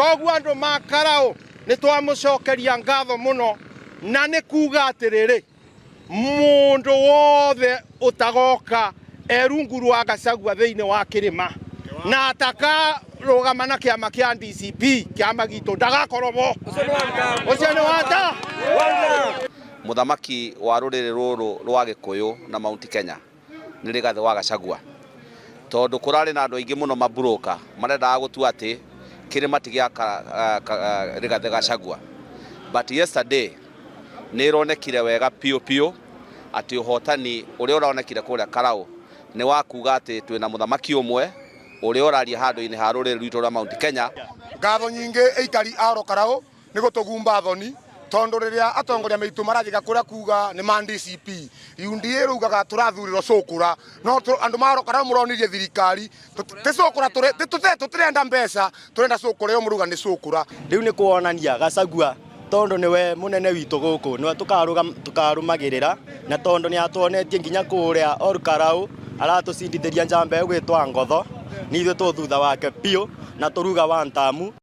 koguo andu makarao ni twamucokeria ngatho muno na ni kuga atiriri mundu wothe utagoka erungu rwa Gachagua thiini wa kirima na ataka rugama na kiama kia DCP kiama gitu ndagakorwo ucio ni wata muthamaki wa ruriri ruru rwa Gikuyu na Mount Kenya ni Rigathi wa Gachagua tondu kurari na andu aingi muno mabroka marenda gutua ati kirima tigiaka Rigathi Gachagua but yesterday ni ironekire wega pio ati uhotani uria uronekire kuria Karau ni wa kuga ati twina muthamaki umwe uria uraria handu-ini ha ruriri rwitu rwa Mount Kenya. Ngatho nyingi eikari aro Karau ni gutugumba thoni tondu riria atongoria meitu marathiga kuria kuga ni ma DCP UNDA rugaga turathuriro cukura no andu maro Karau muronirie thirikari te cukura tutirenda mbeca turenda cukura yo muruga ni cukura riu ni kuonania Gachagua tondu niwe munene witu guku niwe tukarumagirira na tondu ni atuonetie nginya kuria Karau aratucindithĩria njamba gwitwa Ngotho ni ithuĩ tu thutha wake pio na turuga wa ntamu.